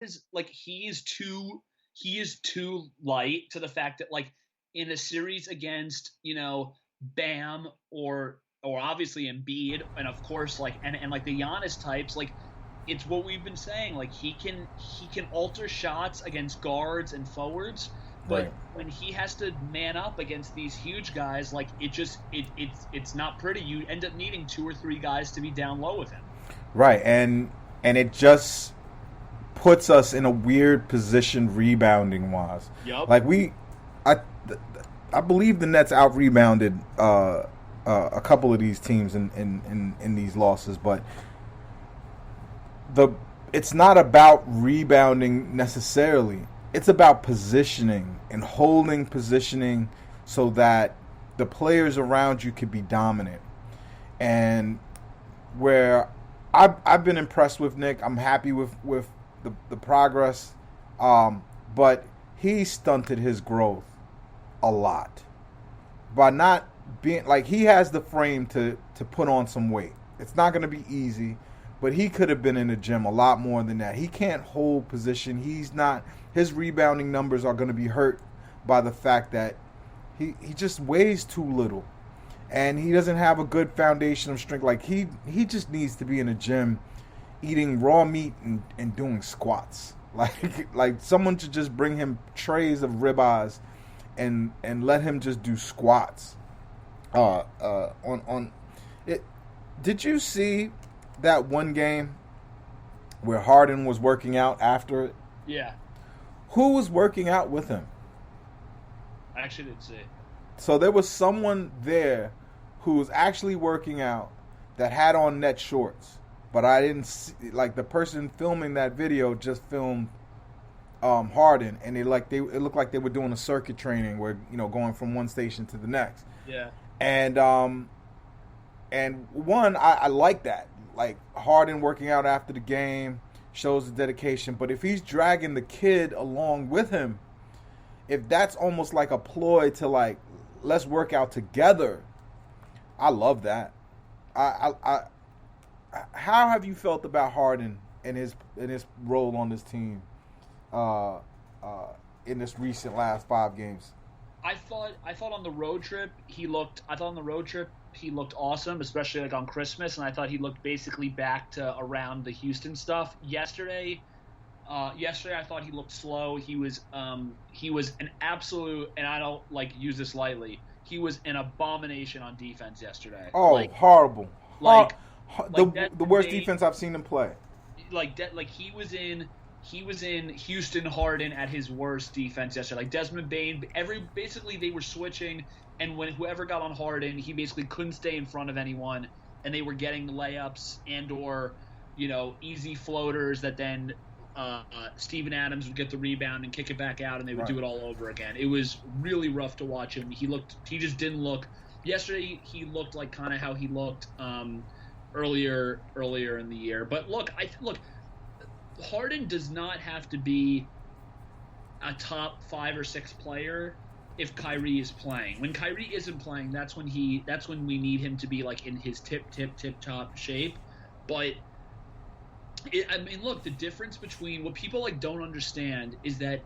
is like he is too light to the fact that like in a series against Bam or obviously Embiid and of course like and like the Giannis types like it's what we've been saying like he can alter shots against guards and forwards, but Right. when he has to man up against these huge guys like it's not pretty. You end up needing two or three guys to be down low with him. Right. And it just puts us in a weird position rebounding wise. Yup. Like I, I believe the Nets out rebounded a couple of these teams in these losses, but the it's not about rebounding necessarily. It's about positioning and holding positioning so that the players around you can be dominant. And where I've been impressed with Nick, I'm happy with the progress, but he stunted his growth a lot by not being like he has the frame to put on some weight. It's not going to be easy, but he could have been in the gym a lot more than that. He can't hold position. He's not. His rebounding numbers are going to be hurt by the fact that he just weighs too little, and he doesn't have a good foundation of strength. Like he just needs to be in a gym, eating raw meat and doing squats. Like someone should just bring him trays of ribeyes and let him just do squats. On it. Did you see that one game where Harden was working out after it? Yeah, Who was working out with him? I actually did see. So there was someone there who was actually working out that had on net shorts, but I didn't see, like the person filming that video just filmed Harden, and it looked like they were doing a circuit training where going from one station to the next. Yeah. And one, I like that. Like Harden working out after the game shows the dedication. But if he's dragging the kid along with him, if that's almost like a ploy to like let's work out together, I love that. I how have you felt about Harden and his role on this team in this recent last 5 games? I thought on the road trip he looked awesome, especially like on Christmas, and I thought he looked basically back to around the Houston stuff. Yesterday I thought he looked slow. He was an absolute, and I don't like use this lightly. He was an abomination on defense yesterday. Oh, Like horrible! like The worst Desmond defense I've seen him play. like he was in Houston Harden at his worst defense yesterday. Like Desmond Bane, basically they were switching, and when whoever got on Harden, he basically couldn't stay in front of anyone, and they were getting layups and or easy floaters that then Steven Adams would get the rebound and kick it back out, and they would Right. do it all over again. It was really rough to watch him. He just didn't look. Yesterday he looked like kind of how he looked earlier in the year. But look, Harden does not have to be a top 5 or 6 player if Kyrie is playing. When Kyrie isn't playing, that's when we need him to be like in his tip top shape. But I mean, look, the difference between what people like don't understand is that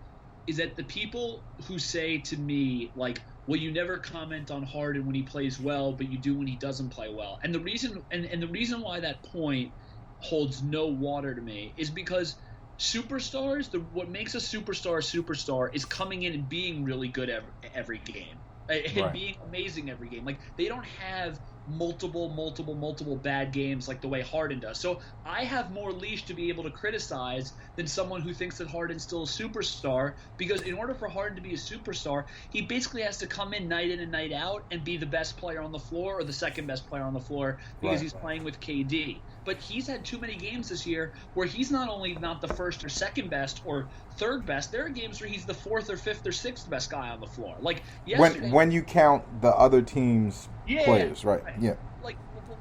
the people who say to me like, well, you never comment on Harden when he plays well, but you do when he doesn't play well. And the reason why that point holds no water to me is because superstars, what makes a superstar is coming in and being really good every game and Right. being amazing every game. Like they don't have multiple bad games like the way Harden does. So I have more leash to be able to criticize than someone who thinks that Harden's still a superstar, because in order for Harden to be a superstar, he basically has to come in and night out and be the best player on the floor or the second best player on the floor because Right. he's playing with KD. But he's had too many games this year where he's not only not the first or second best or third best, there are games where he's the fourth or fifth or sixth best guy on the floor. Like yesterday, When you count the other team's yeah, players, right? right. Yeah.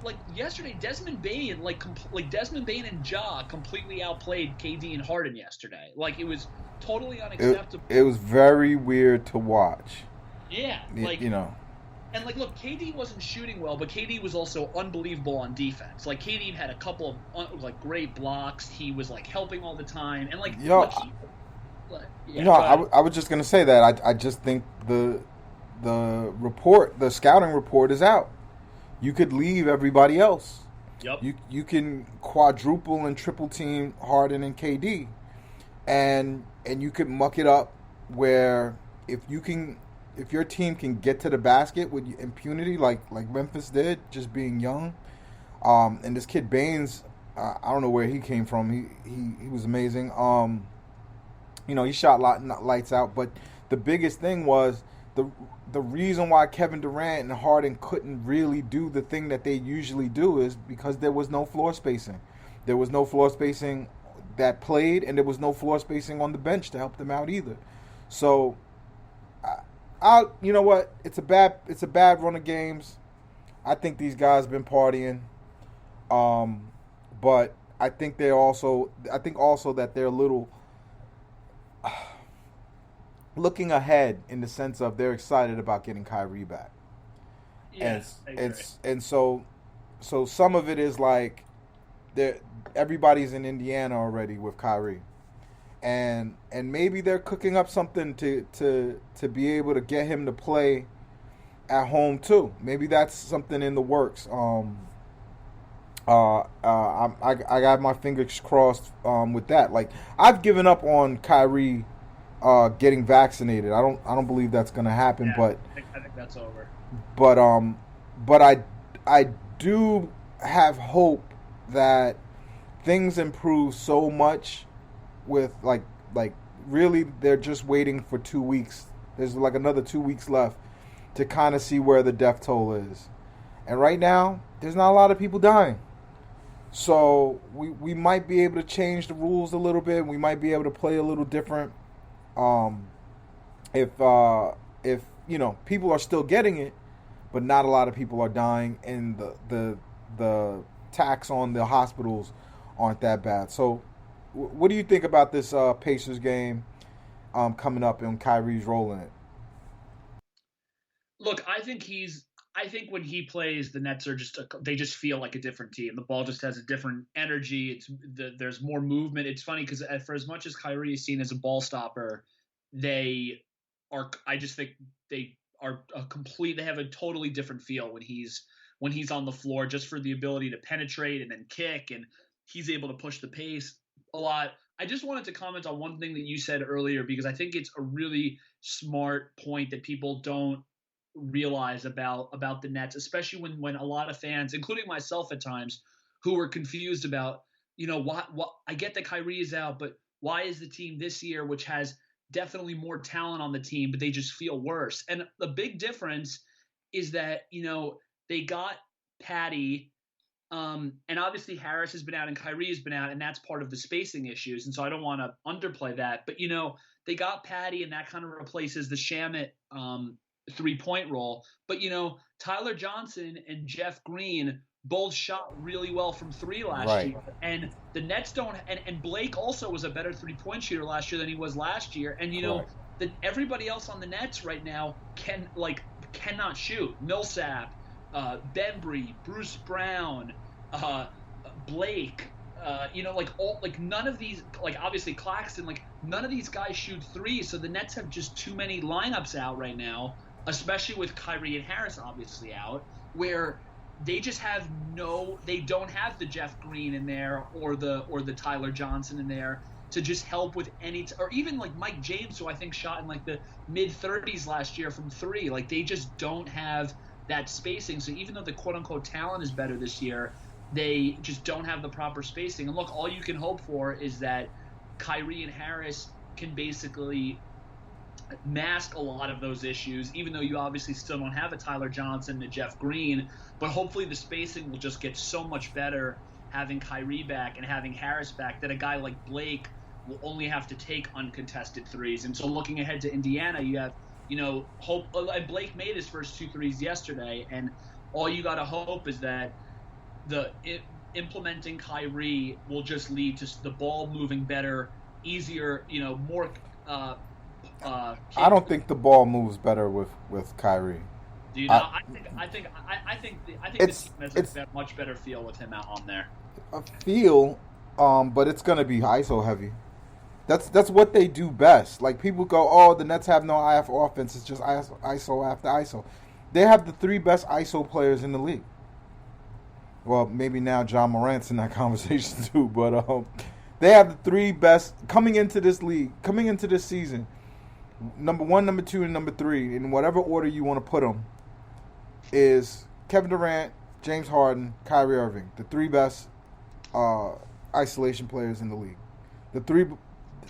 Like yesterday, Desmond Bane and Ja completely outplayed KD and Harden yesterday. Like it was totally It unacceptable. it was very weird to watch. Yeah, Y- like You know. And like, look, KD wasn't shooting well, but KD was also unbelievable on defense. Like, KD had a couple of like great blocks. He was like helping all the time, and like, Yo, look, yeah, go ahead. I was just gonna say that I just think the scouting report is out. You could leave everybody else. Yep. You can quadruple and triple team Harden and KD, and you could muck it up where if your team can get to the basket with impunity like Memphis did, just being young, and this kid Baines, I don't know where he came from. He was amazing. He shot lights out, but the biggest thing was the reason why Kevin Durant and Harden couldn't really do the thing that they usually do is because there was no floor spacing. There was no floor spacing that played, and there was no floor spacing on the bench to help them out either. So, you know what? It's a bad run of games. I think these guys been partying, but I think also that they're a little looking ahead in the sense of they're excited about getting Kyrie back. Yeah, and so some of it is like everybody's in Indiana already with Kyrie. And maybe they're cooking up something to be able to get him to play at home too. Maybe that's something in the works. I got my fingers crossed with that. Like, I've given up on Kyrie getting vaccinated. I don't believe that's going to happen. Yeah, but I think that's over. But I do have hope that things improve so much with like really they're just waiting for 2 weeks. There's like another 2 weeks left to kind of see where the death toll is. And right now, there's not a lot of people dying. So we might be able to change the rules a little bit. We might be able to play a little different. If people are still getting it, but not a lot of people are dying, and the tax on the hospitals aren't that bad. So, what do you think about this Pacers game coming up and Kyrie's role in it? Look, I think when he plays, the Nets are they just feel like a different team. The ball just has a different energy. There's more movement. It's funny because for as much as Kyrie is seen as a ball stopper, I just think they are they have a totally different feel when he's on the floor, just for the ability to penetrate and then kick, and he's able to push the pace a lot. I just wanted to comment on one thing that you said earlier, because I think it's a really smart point that people don't realize about the Nets, especially when a lot of fans, including myself at times, who were confused about, what I get that Kyrie is out, but why is the team this year, which has definitely more talent on the team, but they just feel worse? And the big difference is that, they got Patty, and obviously Harris has been out and Kyrie has been out, and that's part of the spacing issues. And so I don't want to underplay that, but they got Patty, and that kind of replaces the Shamet 3-point role. But Tyler Johnson and Jeff Green both shot really well from three last year, and the Nets don't. And Blake also was a better 3-point shooter last year than he was last year. And everybody else on the Nets right now cannot shoot. Millsap, Bembry, Bruce Brown, Blake. None of these, obviously Claxton, none of these guys shoot threes. So the Nets have just too many lineups out right now, especially with Kyrie and Harris obviously out, where they just they don't have the Jeff Green in there or the Tyler Johnson in there to just help with or even like Mike James, who I think shot in the mid-30s last year from three. They just don't have that spacing. So even though the quote-unquote talent is better this year, they just don't have the proper spacing. And look, all you can hope for is that Kyrie and Harris can basically mask a lot of those issues, even though you obviously still don't have a Tyler Johnson and a Jeff Green. But hopefully the spacing will just get so much better having Kyrie back and having Harris back, that a guy like Blake will only have to take uncontested threes. And so looking ahead to Indiana, you have, hope. And Blake made his first 2 threes yesterday, and all you got to hope is that implementing Kyrie will just lead to the ball moving better, easier, more. I don't think the ball moves better with Kyrie. Do you know? I think the It's team has it's a much better feel with him out on there. a feel, but it's gonna be ISO heavy. That's what they do best. Like people go, oh, the Nets have no IF offense. It's just ISO after ISO. They have the three best ISO players in the league. Well, maybe now John Morant's in that conversation too, but they have the three best coming into this league, coming into this season. Number 1, number 2, and number 3, in whatever order you want to put them, is Kevin Durant, James Harden, Kyrie Irving, the three best isolation players in the league. The three,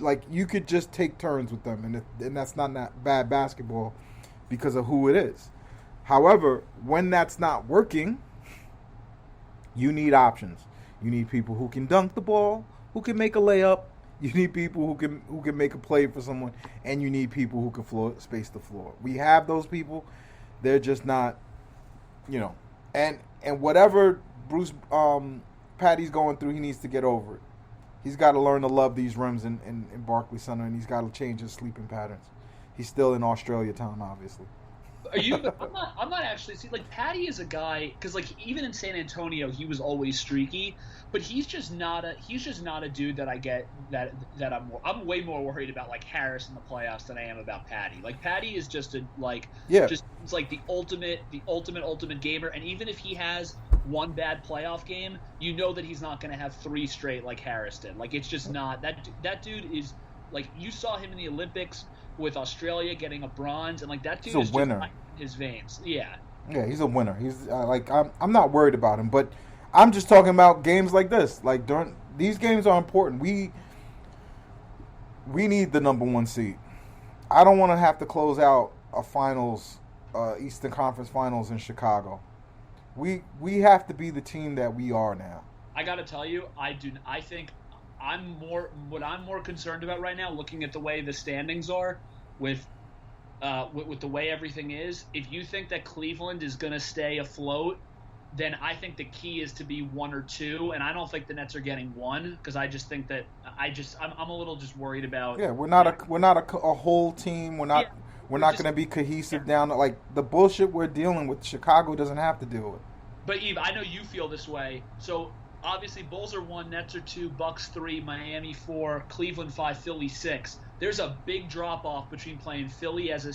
like you could just take turns with them, and that's not that bad basketball because of who it is. However, when that's not working, you need options. You need people who can dunk the ball, who can make a layup. You need people who can make a play for someone, and you need people who can space the floor. We have those people. They're just not, and whatever Bruce Patty's going through, he needs to get over it. He's got to learn to love these rims in Barclays Center, and he's got to change his sleeping patterns. He's still in Australia town, obviously. Are you? I'm not actually. See, like Patty is a guy because, like, even in San Antonio, he was always streaky. But he's just not a dude that I get that I'm way more worried about like Harris in the playoffs than I am about Patty. Like Patty is just it's like the ultimate gamer. And even if he has one bad playoff game, you know that he's not going to have 3 straight like Harris did. Like it's just not that dude is like you saw him in the Olympics with Australia getting a bronze, and like that dude is a winner. Just in his veins. Yeah, he's a winner. He's I'm not worried about him, but I'm just talking about games like this. Like during these games are important. We need the number 1 seed. I don't want to have to close out a finals, Eastern Conference Finals in Chicago. We have to be the team that we are now. I got to tell you, I think what I'm more concerned about right now, looking at the way the standings are, with the way everything is. If you think that Cleveland is going to stay afloat, then I think the key is to be 1 or 2, and I don't think the Nets are getting 1 because I just think that I'm a little just worried about. Yeah, we're not a whole team. We're not going to be cohesive down. Like the bullshit we're dealing with, Chicago doesn't have to deal with. But Eve, I know you feel this way. So obviously, Bulls are 1, Nets are 2, Bucks 3, Miami 4, Cleveland 5, Philly 6. There's a big drop off between playing Philly as the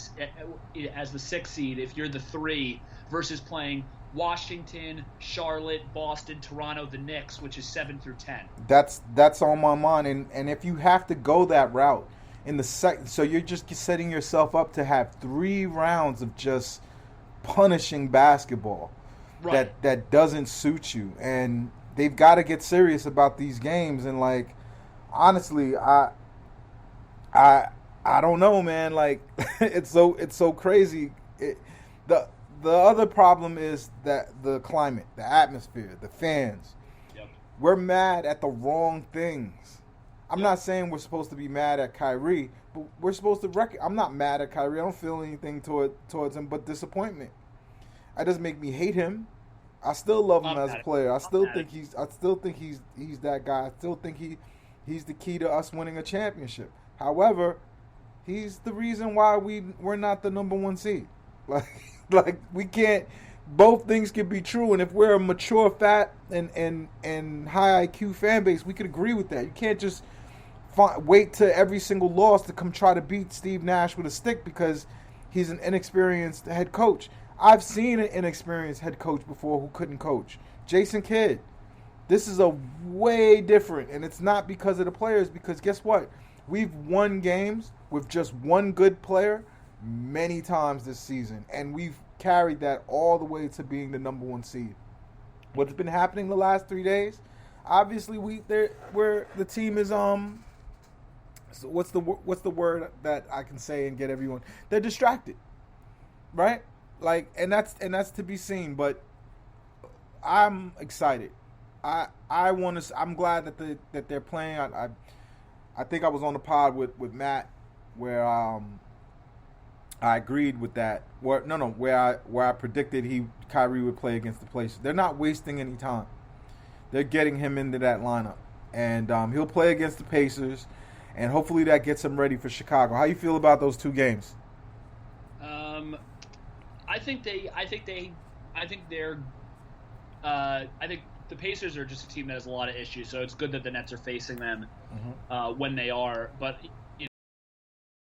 6th seed if you're the 3 versus playing Washington, Charlotte, Boston, Toronto, the Knicks, which is 7 through 10. That's on my mind, and if you have to go that route in the so you're just setting yourself up to have 3 rounds of just punishing basketball, right, that doesn't suit you, and they've got to get serious about these games. And like honestly, I don't know, man. Like it's so crazy. The other problem is that the climate, the atmosphere, the fans. Yep. We're mad at the wrong things. I'm not saying we're supposed to be mad at Kyrie, but we're supposed to I'm not mad at Kyrie. I don't feel anything towards him but disappointment. That doesn't make me hate him. I still love him as a player. I still think he's that guy. I still think he's the key to us winning a championship. However, he's the reason why we're not the number 1 seed. Like we can't. Both things can be true, and if we're a mature, fat, and high IQ fan base, we could agree with that. You can't just wait to every single loss to come try to beat Steve Nash with a stick because he's an inexperienced head coach. I've seen an inexperienced head coach before who couldn't coach. Jason Kidd. This is a way different, and it's not because of the players. Because guess what? We've won games with just one good player many times this season, and we've carried that all the way to being the number 1 seed. What's been happening the last 3 days? Obviously, the team is so what's the word that I can say and get everyone? They're distracted, right? Like, and that's to be seen. But I'm excited. I'm glad that they're playing. I think I was on the pod with Matt where I agreed with that. Where I predicted Kyrie would play against the Pacers. They're not wasting any time. They're getting him into that lineup, and he'll play against the Pacers, and hopefully that gets him ready for Chicago. How you feel about those 2 games? I think the Pacers are just a team that has a lot of issues, so it's good that the Nets are facing them when they are. But